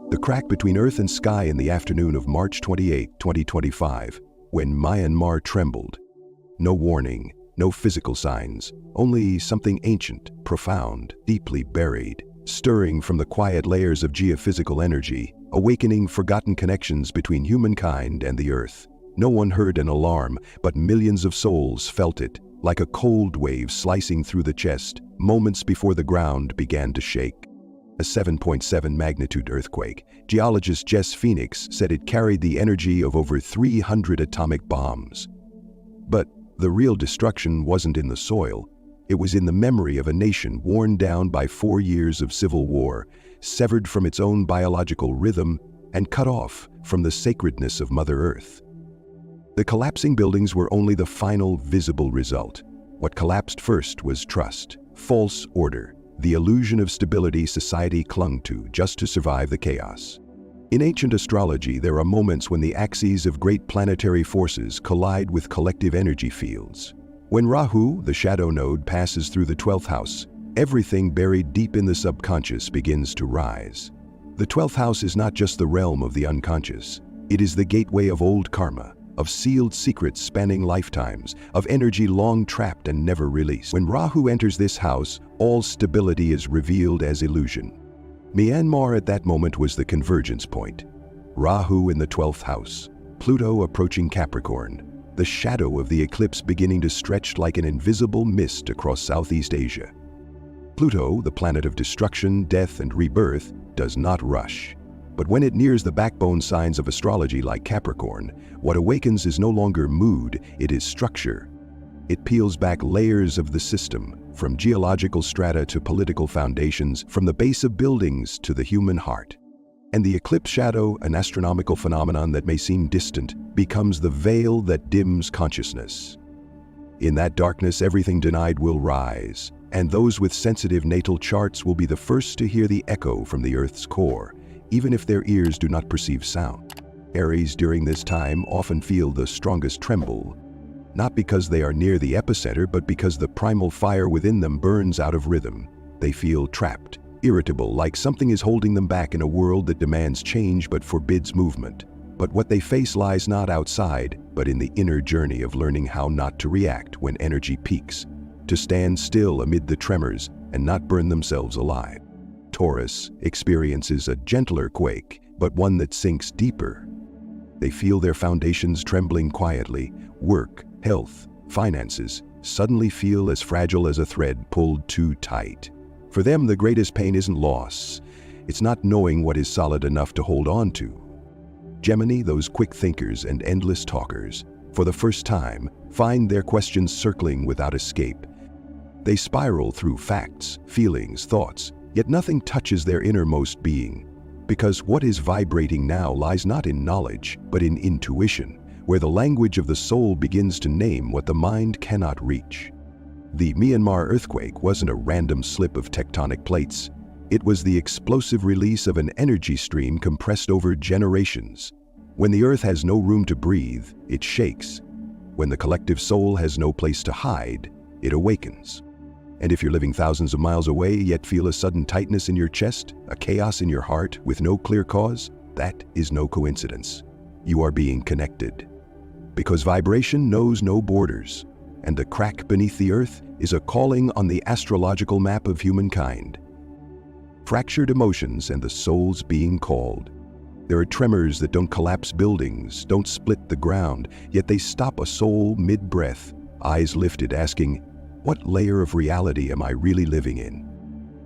The crack between Earth and sky in the afternoon of March 28, 2025, when Myanmar trembled. No warning, no physical signs, only something ancient, profound, deeply buried, stirring from the quiet layers of geophysical energy, awakening forgotten connections between humankind and the Earth. No one heard an alarm, but millions of souls felt it, like a cold wave slicing through the chest, moments before the ground began to shake. A 7.7 magnitude earthquake. Geologist Jess Phoenix said it carried the energy of over 300 atomic bombs. But the real destruction wasn't in the soil. It was in the memory of a nation worn down by 4 years of civil war, severed from its own biological rhythm, and cut off from the sacredness of Mother Earth. The collapsing buildings were only the final visible result. What collapsed first was trust, false order, the illusion of stability society clung to just to survive the chaos. In ancient astrology, there are moments when the axes of great planetary forces collide with collective energy fields. When Rahu, the shadow node, passes through the 12th house, everything buried deep in the subconscious begins to rise. The 12th house is not just the realm of the unconscious. It is the gateway of old karma, of sealed secrets spanning lifetimes, of energy long trapped and never released. When Rahu enters this house, all stability is revealed as illusion. Myanmar at that moment was the convergence point. Rahu in the 12th house, Pluto approaching Capricorn, the shadow of the eclipse beginning to stretch like an invisible mist across Southeast Asia. Pluto, the planet of destruction, death, and rebirth, does not rush. But when it nears the backbone signs of astrology like Capricorn, what awakens is no longer mood, it is structure. It peels back layers of the system, from geological strata to political foundations, from the base of buildings to the human heart. And the eclipse shadow, an astronomical phenomenon that may seem distant, becomes the veil that dims consciousness. In that darkness, everything denied will rise, and those with sensitive natal charts will be the first to hear the echo from the Earth's core, even if their ears do not perceive sound. Aries during this time often feel the strongest tremble, not because they are near the epicenter, but because the primal fire within them burns out of rhythm. They feel trapped, irritable, like something is holding them back in a world that demands change but forbids movement. But what they face lies not outside, but in the inner journey of learning how not to react when energy peaks, to stand still amid the tremors and not burn themselves alive. Taurus experiences a gentler quake, but one that sinks deeper. They feel their foundations trembling quietly. Work, health, finances suddenly feel as fragile as a thread pulled too tight. For them, the greatest pain isn't loss. It's not knowing what is solid enough to hold on to. Gemini, those quick thinkers and endless talkers, for the first time, find their questions circling without escape. They spiral through facts, feelings, thoughts, yet nothing touches their innermost being. Because what is vibrating now lies not in knowledge, but in intuition, where the language of the soul begins to name what the mind cannot reach. The Myanmar earthquake wasn't a random slip of tectonic plates. It was the explosive release of an energy stream compressed over generations. When the earth has no room to breathe, it shakes. When the collective soul has no place to hide, it awakens. And if you're living thousands of miles away yet feel a sudden tightness in your chest, a chaos in your heart with no clear cause, that is no coincidence. You are being connected. Because vibration knows no borders, and the crack beneath the earth is a calling on the astrological map of humankind. Fractured emotions and the soul's being called. There are tremors that don't collapse buildings, don't split the ground, yet they stop a soul mid-breath, eyes lifted asking, what layer of reality am I really living in?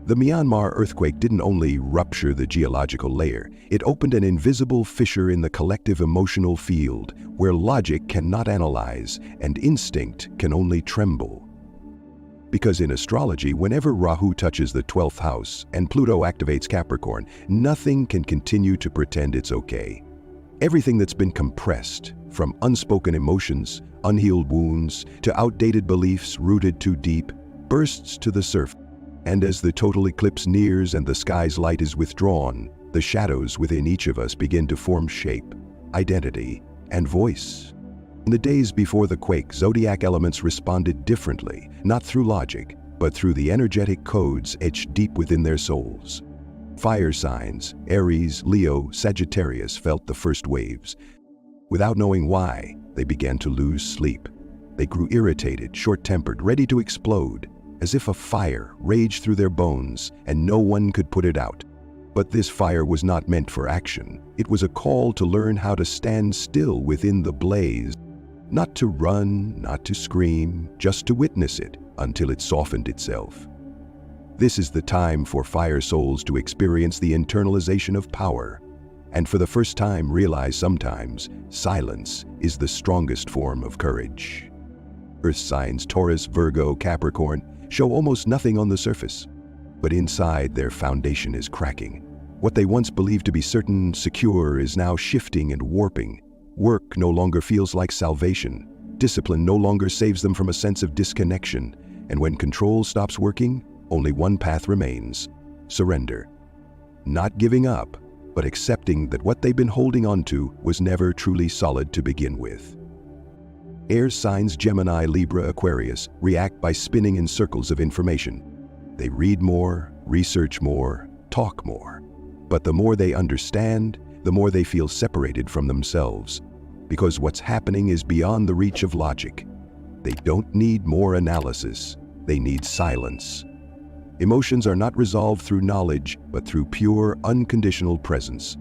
The Myanmar earthquake didn't only rupture the geological layer, it opened an invisible fissure in the collective emotional field where logic cannot analyze and instinct can only tremble. Because in astrology, whenever Rahu touches the 12th house and Pluto activates Capricorn, nothing can continue to pretend it's okay. Everything that's been compressed, from unspoken emotions, unhealed wounds, to outdated beliefs rooted too deep, bursts to the surface. And as the total eclipse nears and the sky's light is withdrawn, the shadows within each of us begin to form shape, identity, and voice. In the days before the quake, zodiac elements responded differently, not through logic, but through the energetic codes etched deep within their souls. Fire signs, Aries, Leo, Sagittarius, felt the first waves. Without knowing why, they began to lose sleep. They grew irritated, short-tempered, ready to explode, as if a fire raged through their bones and no one could put it out. But this fire was not meant for action. It was a call to learn how to stand still within the blaze. Not to run, not to scream, just to witness it until it softened itself. This is the time for fire souls to experience the internalization of power, and for the first time realize sometimes silence is the strongest form of courage. Earth signs Taurus, Virgo, Capricorn show almost nothing on the surface, but inside their foundation is cracking. What they once believed to be certain, secure, is now shifting and warping. Work no longer feels like salvation. Discipline no longer saves them from a sense of disconnection. And when control stops working, only one path remains: surrender. Not giving up, but accepting that what they've been holding on to was never truly solid to begin with. Air signs Gemini, Libra, Aquarius react by spinning in circles of information. They read more, research more, talk more. But the more they understand, the more they feel separated from themselves, because what's happening is beyond the reach of logic. They don't need more analysis, they need silence. Emotions are not resolved through knowledge, but through pure, unconditional presence.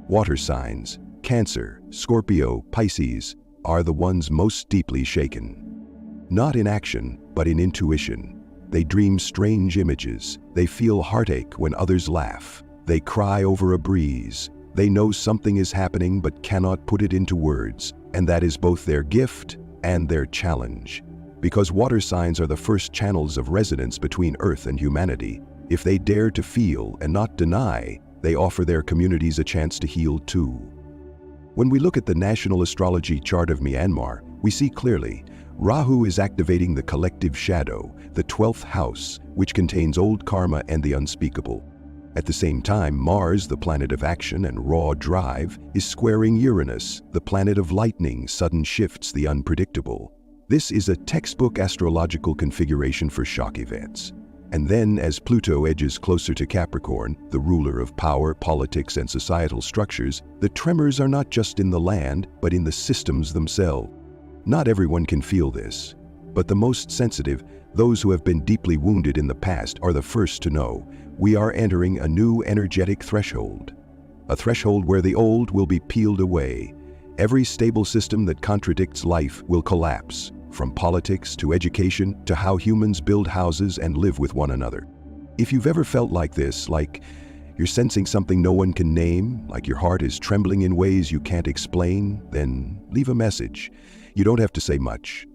Water signs, Cancer, Scorpio, Pisces, are the ones most deeply shaken. Not in action, but in intuition. They dream strange images. They feel heartache when others laugh. They cry over a breeze. They know something is happening but cannot put it into words, and that is both their gift and their challenge. Because water signs are the first channels of resonance between Earth and humanity, if they dare to feel and not deny, they offer their communities a chance to heal too. When we look at the national astrology chart of Myanmar, we see clearly Rahu is activating the collective shadow, the 12th house, which contains old karma and the unspeakable. At the same time, Mars, the planet of action and raw drive, is squaring Uranus, the planet of lightning, sudden shifts, the unpredictable. This is a textbook astrological configuration for shock events. And then, as Pluto edges closer to Capricorn, the ruler of power, politics, and societal structures, the tremors are not just in the land, but in the systems themselves. Not everyone can feel this, but the most sensitive, those who have been deeply wounded in the past, are the first to know. We are entering a new energetic threshold. A threshold where the old will be peeled away. Every stable system that contradicts life will collapse, from politics to education to how humans build houses and live with one another. If you've ever felt like this, like you're sensing something no one can name, like your heart is trembling in ways you can't explain, then leave a message. You don't have to say much.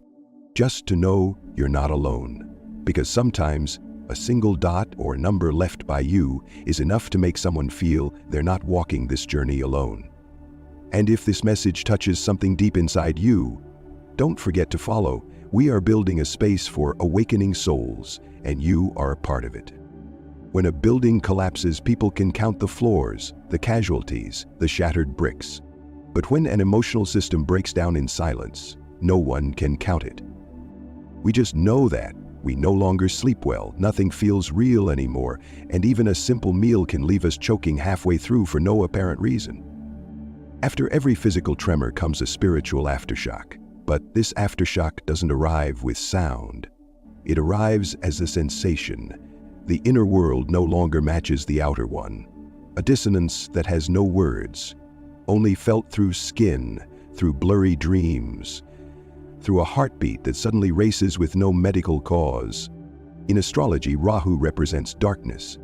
Just to know you're not alone. Because sometimes a single dot or number left by you is enough to make someone feel they're not walking this journey alone. And if this message touches something deep inside you, don't forget to follow. We are building a space for awakening souls, and you are a part of it. When a building collapses, people can count the floors, the casualties, the shattered bricks. But when an emotional system breaks down in silence, no one can count it. We just know that we no longer sleep well, nothing feels real anymore, and even a simple meal can leave us choking halfway through for no apparent reason. After every physical tremor comes a spiritual aftershock, but this aftershock doesn't arrive with sound. It arrives as a sensation. The inner world no longer matches the outer one. A dissonance that has no words, only felt through skin, through blurry dreams, through a heartbeat that suddenly races with no medical cause. In astrology, Rahu represents darkness.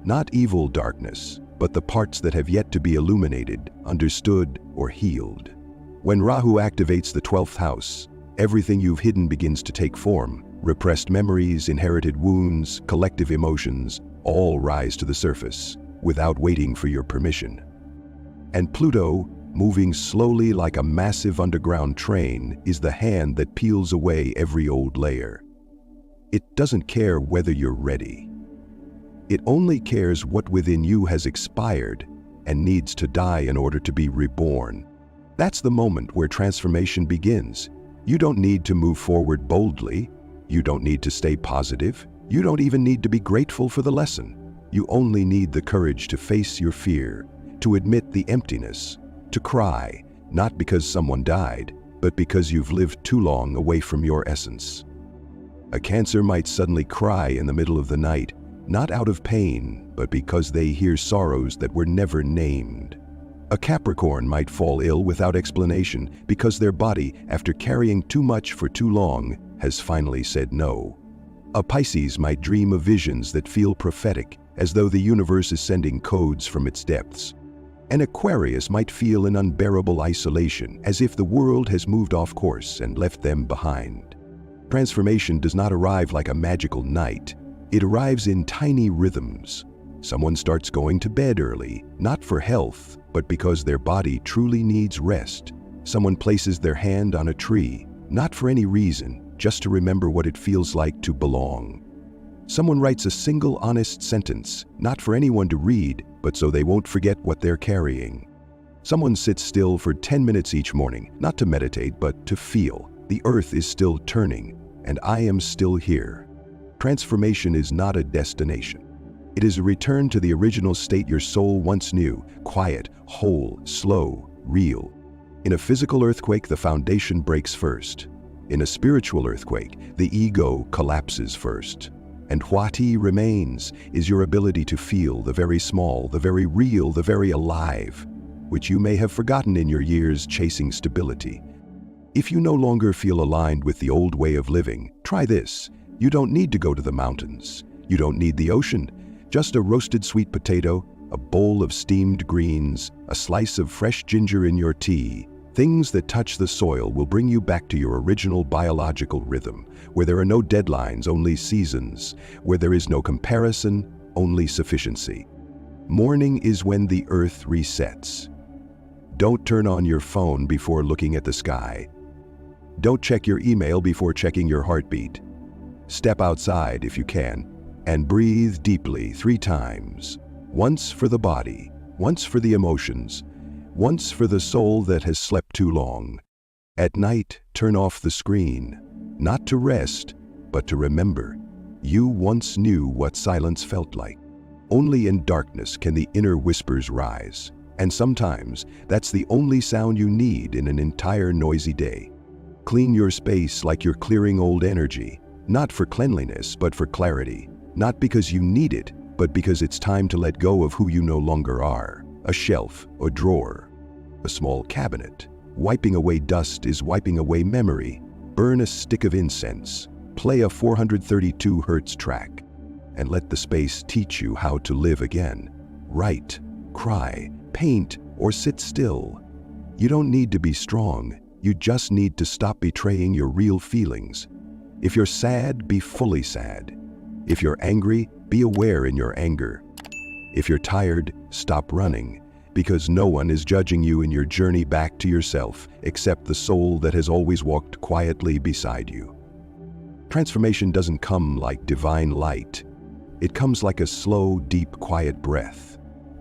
Not evil darkness, but the parts that have yet to be illuminated, understood, or healed. When Rahu activates the 12th house, everything you've hidden begins to take form. Repressed memories, inherited wounds, collective emotions, all rise to the surface, without waiting for your permission. And Pluto, moving slowly like a massive underground train, is the hand that peels away every old layer. It doesn't care whether you're ready. It only cares what within you has expired and needs to die in order to be reborn. That's the moment where transformation begins. You don't need to move forward boldly. You don't need to stay positive. You don't even need to be grateful for the lesson. You only need the courage to face your fear, to admit the emptiness, to cry, not because someone died, but because you've lived too long away from your essence. A Cancer might suddenly cry in the middle of the night, not out of pain, but because they hear sorrows that were never named. A Capricorn might fall ill without explanation because their body, after carrying too much for too long, has finally said no. A Pisces might dream of visions that feel prophetic, as though the universe is sending codes from its depths. An Aquarius might feel an unbearable isolation, as if the world has moved off course and left them behind. Transformation does not arrive like a magical night. It arrives in tiny rhythms. Someone starts going to bed early, not for health, but because their body truly needs rest. Someone places their hand on a tree, not for any reason, just to remember what it feels like to belong. Someone writes a single honest sentence, not for anyone to read, but so they won't forget what they're carrying. Someone sits still for 10 minutes each morning, not to meditate, but to feel. The earth is still turning, and I am still here. Transformation is not a destination. It is a return to the original state your soul once knew, quiet, whole, slow, real. In a physical earthquake, the foundation breaks first. In a spiritual earthquake, the ego collapses first. And what remains is your ability to feel the very small, the very real, the very alive, which you may have forgotten in your years chasing stability. If you no longer feel aligned with the old way of living, try this. You don't need to go to the mountains. You don't need the ocean. Just a roasted sweet potato, a bowl of steamed greens, a slice of fresh ginger in your tea. Things that touch the soil will bring you back to your original biological rhythm, where there are no deadlines, only seasons, where there is no comparison, only sufficiency. Morning is when the earth resets. Don't turn on your phone before looking at the sky. Don't check your email before checking your heartbeat. Step outside if you can, and breathe deeply 3 times. Once for the body, once for the emotions, once for the soul that has slept too long. At night, turn off the screen, not to rest, but to remember. You once knew what silence felt like. Only in darkness can the inner whispers rise, and sometimes that's the only sound you need in an entire noisy day. Clean your space like you're clearing old energy, not for cleanliness, but for clarity. Not because you need it, but because it's time to let go of who you no longer are. A shelf, a drawer, a small cabinet. Wiping away dust is wiping away memory. Burn a stick of incense. Play a 432 Hz track. And let the space teach you how to live again. Write, cry, paint, or sit still. You don't need to be strong. You just need to stop betraying your real feelings. If you're sad, be fully sad. If you're angry, be aware in your anger. If you're tired, stop running, because no one is judging you in your journey back to yourself except the soul that has always walked quietly beside you. Transformation doesn't come like divine light. It comes like a slow, deep, quiet breath.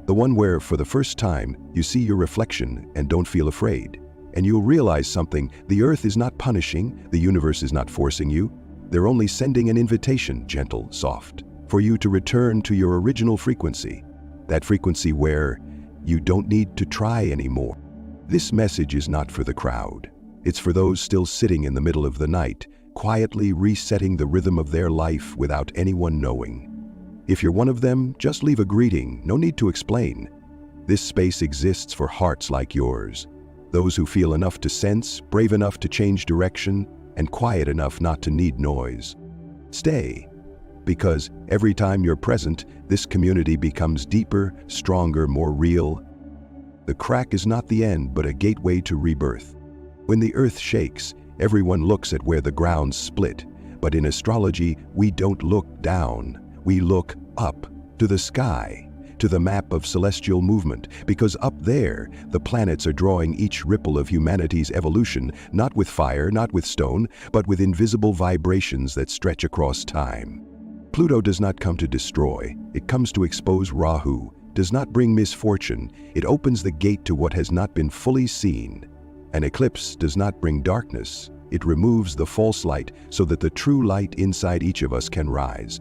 The one where, for the first time, you see your reflection and don't feel afraid. And you'll realize something: the earth is not punishing, the universe is not forcing you. They're only sending an invitation, gentle, soft, for you to return to your original frequency. That frequency where you don't need to try anymore. This message is not for the crowd. It's for those still sitting in the middle of the night, quietly resetting the rhythm of their life without anyone knowing. If you're one of them, just leave a greeting, no need to explain. This space exists for hearts like yours. Those who feel enough to sense, brave enough to change direction, and quiet enough not to need noise. Stay, because every time you're present, this community becomes deeper, stronger, more real. The crack is not the end, but a gateway to rebirth. When the earth shakes, everyone looks at where the ground split. But in astrology, we don't look down. We look up, to the sky, to the map of celestial movement, because up there, the planets are drawing each ripple of humanity's evolution, not with fire, not with stone, but with invisible vibrations that stretch across time. Pluto does not come to destroy, it comes to expose Rahu, does not bring misfortune, it opens the gate to what has not been fully seen. An eclipse does not bring darkness, it removes the false light so that the true light inside each of us can rise.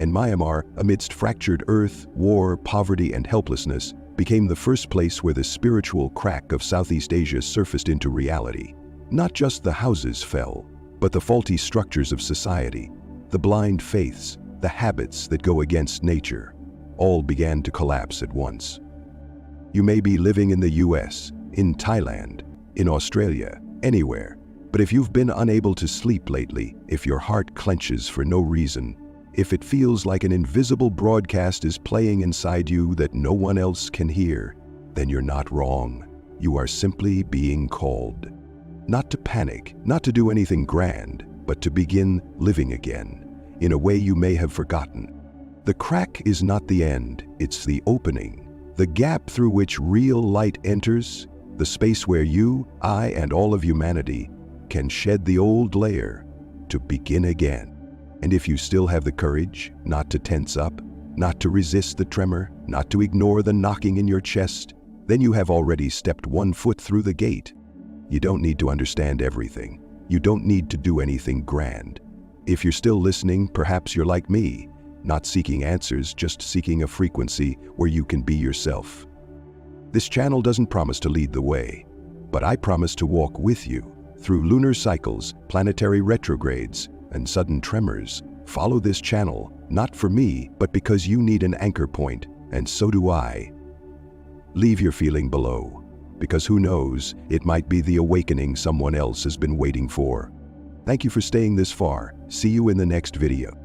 and Myanmar, amidst fractured earth, war, poverty, and helplessness, became the first place where the spiritual crack of Southeast Asia surfaced into reality. Not just the houses fell, but the faulty structures of society, the blind faiths, the habits that go against nature, all began to collapse at once. You may be living in the US, in Thailand, in Australia, anywhere, but if you've been unable to sleep lately, if your heart clenches for no reason, if it feels like an invisible broadcast is playing inside you that no one else can hear, then you're not wrong. You are simply being called. Not to panic, not to do anything grand, but to begin living again, in a way you may have forgotten. The crack is not the end, it's the opening, the gap through which real light enters, the space where you, I, and all of humanity can shed the old layer to begin again. And if you still have the courage not to tense up, not to resist the tremor, not to ignore the knocking in your chest, then you have already stepped one foot through the gate. You don't need to understand everything. You don't need to do anything grand. If you're still listening, perhaps you're like me, not seeking answers, just seeking a frequency where you can be yourself. This channel doesn't promise to lead the way, but I promise to walk with you through lunar cycles, planetary retrogrades, and sudden tremors. Follow this channel, not for me, but because you need an anchor point, and so do I. Leave your feeling below, because who knows, it might be the awakening someone else has been waiting for. Thank you for staying this far. See you in the next video.